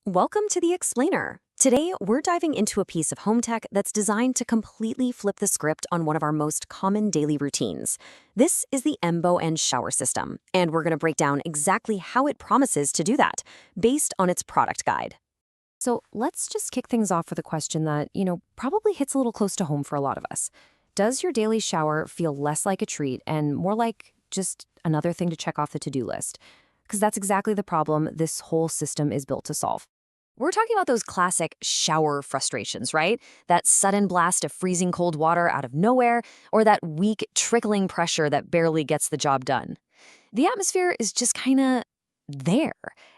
Welcome to the Explainer. Today, we're diving into a piece of home tech that's designed to completely flip the script on one of our most common daily routines. This is the Boenn shower system, and we're going to break down exactly how it promises to do that, based on its product guide. So let's just kick things off with a question that, probably hits a little close to home for a lot of us. Does your daily shower feel less like a treat and more like just another thing to check off the to-do list? Because that's exactly the problem this whole system is built to solve. We're talking about those classic shower frustrations, right? That sudden blast of freezing cold water out of nowhere, or that weak, trickling pressure that barely gets the job done. The atmosphere is just kind of there,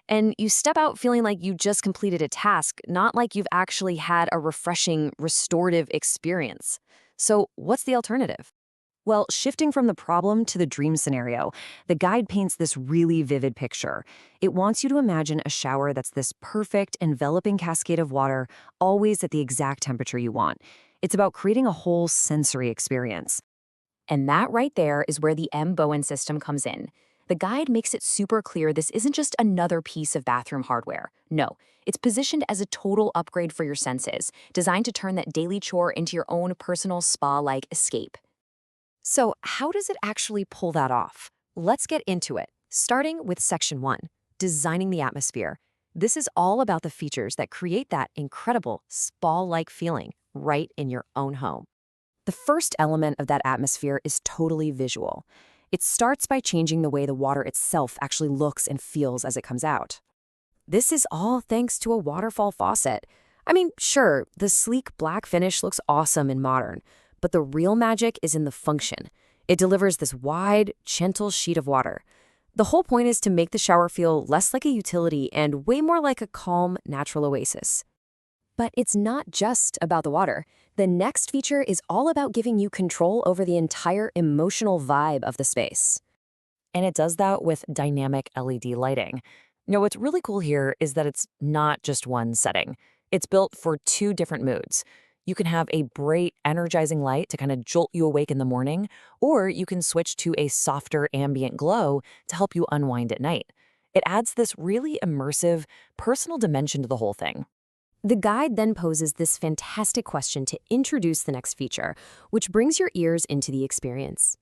and you step out feeling like you just completed a task, not like you've actually had a refreshing, restorative experience. So, what's the alternative? Well, shifting from the problem to the dream scenario, the guide paints this really vivid picture. It wants you to imagine a shower that's this perfect, enveloping cascade of water, always at the exact temperature you want. It's about creating a whole sensory experience. And that right there is where the Boenn system comes in. The guide makes it super clear this isn't just another piece of bathroom hardware. No, it's positioned as a total upgrade for your senses, designed to turn that daily chore into your own personal spa-like escape. So how does it actually pull that off? Let's get into it, starting with Section 1, Designing the Atmosphere. This is all about the features that create that incredible spa-like feeling right in your own home. The first element of that atmosphere is totally visual. It starts by changing the way the water itself actually looks and feels as it comes out. This is all thanks to a waterfall faucet. I mean, sure, the sleek black finish looks awesome and modern, but the real magic is in the function. It delivers this wide, gentle sheet of water. The whole point is to make the shower feel less like a utility and way more like a calm, natural oasis. But it's not just about the water. The next feature is all about giving you control over the entire emotional vibe of the space. And it does that with dynamic LED lighting. What's really cool here is that it's not just one setting. It's built for two different moods. You can have a bright, energizing light to kind of jolt you awake in the morning, or you can switch to a softer ambient glow to help you unwind at night. It adds this really immersive, personal dimension to the whole thing. The guide then poses this fantastic question to introduce the next feature, which brings your ears into the experience.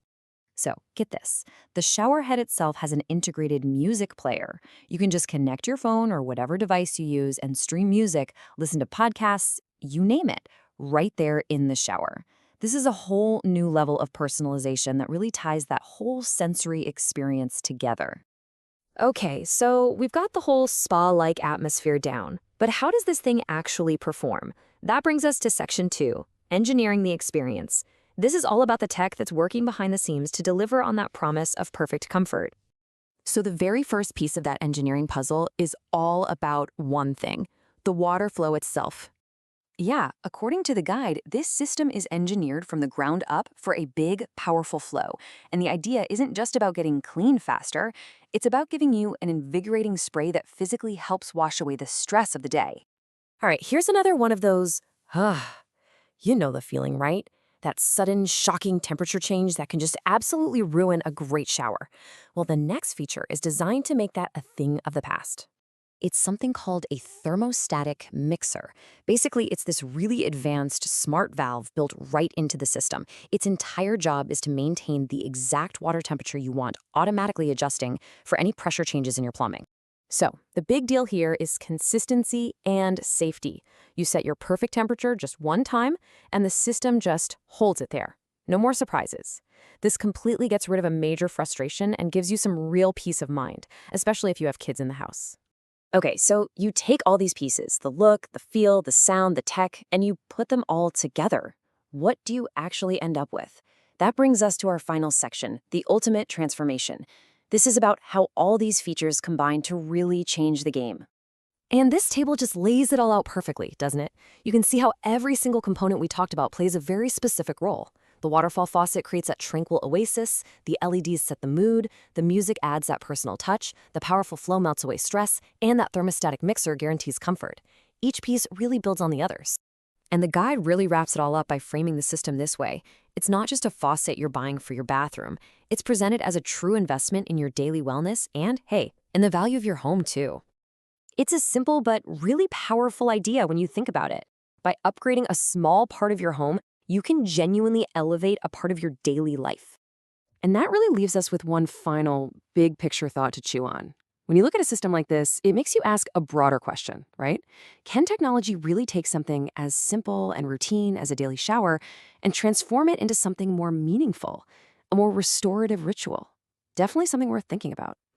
So, get this. The showerhead itself has an integrated music player. You can just connect your phone or whatever device you use and stream music, listen to podcasts, you name it, right there in the shower. This is a whole new level of personalization that really ties that whole sensory experience together. Okay, so we've got the whole spa-like atmosphere down, but how does this thing actually perform? That brings us to Section 2, Engineering the Experience. This is all about the tech that's working behind the scenes to deliver on that promise of perfect comfort. So the very first piece of that engineering puzzle is all about one thing, the water flow itself. Yeah, according to the guide, this system is engineered from the ground up for a big, powerful flow. And the idea isn't just about getting clean faster, it's about giving you an invigorating spray that physically helps wash away the stress of the day. All right, here's another one of those, you know the feeling, right? That sudden, shocking temperature change that can just absolutely ruin a great shower. Well, the next feature is designed to make that a thing of the past. It's something called a thermostatic mixer. Basically, it's this really advanced smart valve built right into the system. Its entire job is to maintain the exact water temperature you want, automatically adjusting for any pressure changes in your plumbing. So, the big deal here is consistency and safety. You set your perfect temperature just one time, and the system just holds it there. No more surprises. This completely gets rid of a major frustration and gives you some real peace of mind, especially if you have kids in the house. Okay, so you take all these pieces, the look, the feel, the sound, the tech, and you put them all together. What do you actually end up with? That brings us to our final section, the ultimate transformation. This is about how all these features combine to really change the game. And this table just lays it all out perfectly, doesn't it? You can see how every single component we talked about plays a very specific role. The waterfall faucet creates that tranquil oasis, the LEDs set the mood, the music adds that personal touch, the powerful flow melts away stress, and that thermostatic mixer guarantees comfort. Each piece really builds on the others. And the guide really wraps it all up by framing the system this way. It's not just a faucet you're buying for your bathroom. It's presented as a true investment in your daily wellness and, hey, in the value of your home too. It's a simple but really powerful idea when you think about it. By upgrading a small part of your home, you can genuinely elevate a part of your daily life. And that really leaves us with one final big picture thought to chew on. When you look at a system like this, it makes you ask a broader question, right? Can technology really take something as simple and routine as a daily shower and transform it into something more meaningful, a more restorative ritual? Definitely something worth thinking about.